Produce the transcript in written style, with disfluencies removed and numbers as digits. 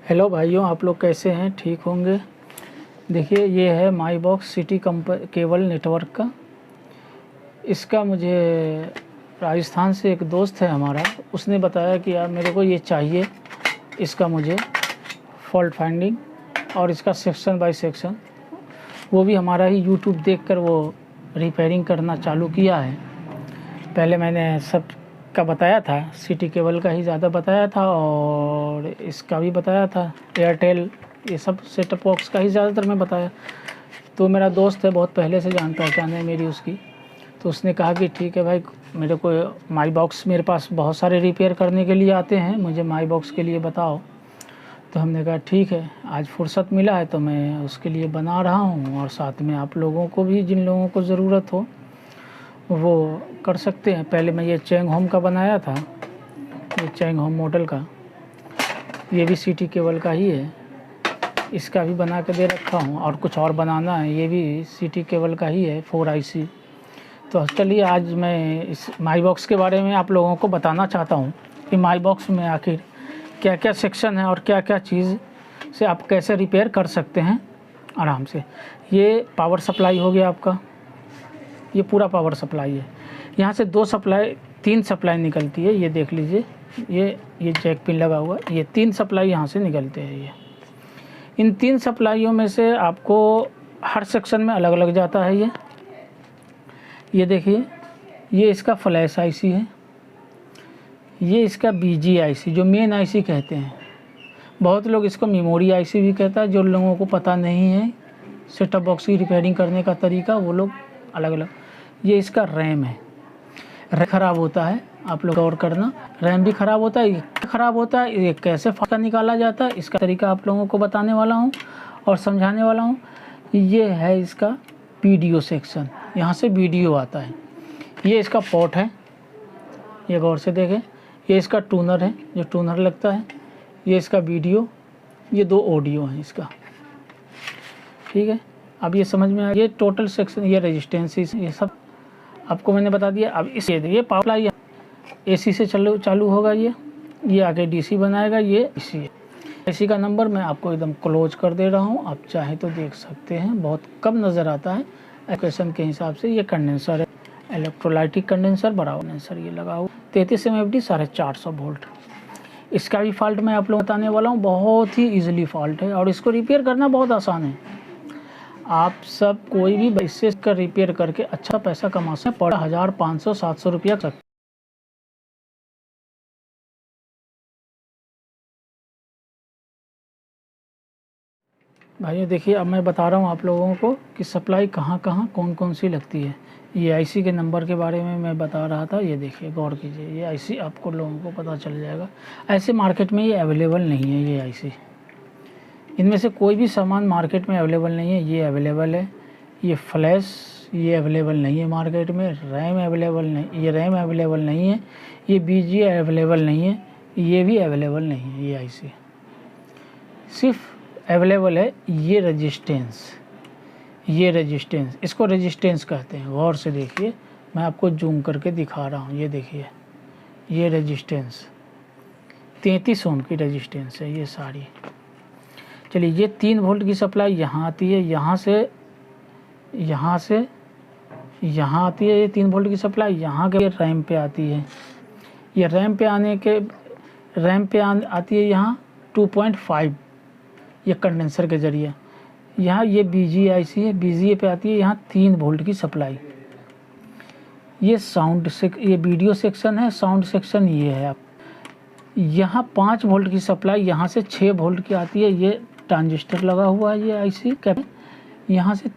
Hello भाइयों, आप लोग कैसे हैं? ठीक होंगे। देखिए, ये है माई बॉक्स सिटी केबल नेटवर्क का। इसका मुझे राजस्थान से एक दोस्त है हमारा, उसने बताया कि यार मेरे को ये चाहिए। इसका मुझे फॉल्ट फाइंडिंग और इसका सेक्शन बाय सेक्शन, वो भी हमारा ही यूट्यूब देखकर वो रिपेयरिंग करना चालू किया है। पहले मैंने सब का बताया था, सिटी केबल का ही ज़्यादा बताया था और इसका भी बताया था, एयरटेल ये सब सेटअप बॉक्स का ही ज़्यादातर मैं बताया। तो मेरा दोस्त है, बहुत पहले से जान पहचान है मेरी उसकी, तो उसने कहा कि ठीक है भाई, मेरे को माई बॉक्स, मेरे पास बहुत सारे रिपेयर करने के लिए आते हैं, मुझे माई बॉक्स के लिए बताओ। तो हमने कहा ठीक है, आज फुर्सत मिला है तो मैं उसके लिए बना रहा हूँ, और साथ में आप लोगों को भी, जिन लोगों को ज़रूरत हो वो कर सकते हैं। पहले मैं ये चैंग होम का बनाया था, ये चैंग होम मॉडल का, ये भी सिटी केबल का ही है, इसका भी बना के दे रखा हूँ। और कुछ और बनाना है, ये भी सिटी केबल का ही है, 4IC। तो चलिए आज मैं इस माई बॉक्स के बारे में आप लोगों को बताना चाहता हूँ कि माई बॉक्स में आखिर क्या क्या सेक्शन है और क्या क्या चीज़ से आप कैसे रिपेयर कर सकते हैं आराम से। ये पावर सप्लाई हो गया आपका, ये पूरा पावर सप्लाई है। यहाँ से तीन सप्लाई निकलती है, ये देख लीजिए, ये जैक पिन लगा हुआ है, ये 3 सप्लाई यहाँ से निकलते हैं। ये इन 3 सप्लाइयों में से आपको हर सेक्शन में अलग अलग जाता है। ये देखिए, ये इसका फ्लैश IC है, ये इसका BG IC जो मेन IC कहते हैं। बहुत लोग इसको मेमोरी IC भी कहता है। जो लोगों को पता नहीं है सेटअप बॉक्स की रिपेयरिंग करने का तरीका, वो लोग अलग अलग। ये इसका रैम है, रैम ख़राब होता है, आप लोग गौर करना, रैम भी ख़राब होता है। ये ख़राब होता है, ये कैसे फाका निकाला जाता है, इसका तरीका आप लोगों को बताने वाला हूँ और समझाने वाला हूँ। ये है इसका वीडियो सेक्शन, यहाँ से वीडियो आता है। ये इसका पोर्ट है, ये गौर से देखें। ये इसका टूनर है, जो टूनर लगता है। ये इसका वीडियो, ये 2 ऑडियो हैं इसका, ठीक है। अब ये समझ में आ, ये टोटल सेक्शन, ये रेजिस्टेंस, ये सब आपको मैंने बता दिया। अब ये पावर सप्लाई AC से चालू होगा, ये आगे DC बनाएगा, ये इसी का नंबर मैं आपको एकदम क्लोज कर दे रहा हूँ, आप चाहे तो देख सकते हैं। बहुत कम नज़र आता है एप्लीकेशन के हिसाब से। ये कंडेंसर है, इलेक्ट्रोलाइटिक कंडेंसर, बड़ा कंडेंसर ये लगा हुआ, 33 MFD 450 वोल्ट। इसका भी फॉल्ट मैं आप लोग बताने वाला हूँ, बहुत ही ईजिली फॉल्ट है और इसको रिपेयर करना बहुत आसान है। आप सब कोई भी इससे कर रिपेयर करके अच्छा पैसा कमा सकते हैं, पर 1500-700 रुपया तक। भाइयों देखिए, अब मैं बता रहा हूँ आप लोगों को कि सप्लाई कहाँ कहाँ कौन कौन सी लगती है। ये IC के नंबर के बारे में मैं बता रहा था, ये देखिए गौर कीजिए, ये IC आपको लोगों को पता चल जाएगा। ऐसे मार्केट में ये अवेलेबल नहीं है, ये IC, इनमें से कोई भी सामान मार्केट में अवेलेबल नहीं है। ये अवेलेबल है, ये फ्लैश, ये अवेलेबल नहीं है मार्केट में। रैम अवेलेबल नहीं, ये रैम अवेलेबल नहीं है। ये BG अवेलेबल नहीं है, ये भी अवेलेबल नहीं है। ये IC सिर्फ अवेलेबल है ये रेजिस्टेंस, इसको रेजिस्टेंस कहते हैं। गौर से देखिए, मैं आपको जूम करके दिखा रहा हूँ, ये देखिए, ये रेजिस्टेंस 33 ओम की रेजिस्टेंस है ये सारी। चलिए, ये 3 वोल्ट की सप्लाई यहाँ आती है, यहाँ से यहाँ आती है। ये 3 वोल्ट की सप्लाई यहाँ के रैम पे आती है। ये रैम पे आती है यहाँ 2.5, ये कंडेंसर के ज़रिए। यहाँ ये BG IC है, BGA पे आती है यहाँ 3 वोल्ट की सप्लाई। ये ये वीडियो सेक्शन है, साउंड सेक्शन ये है। आप यहाँ 5 वोल्ट की सप्लाई, यहाँ से 6 वोल्ट की आती है। ये ट्रांजिस्टर लगा हुआ है, ये IC कैप, यहाँ से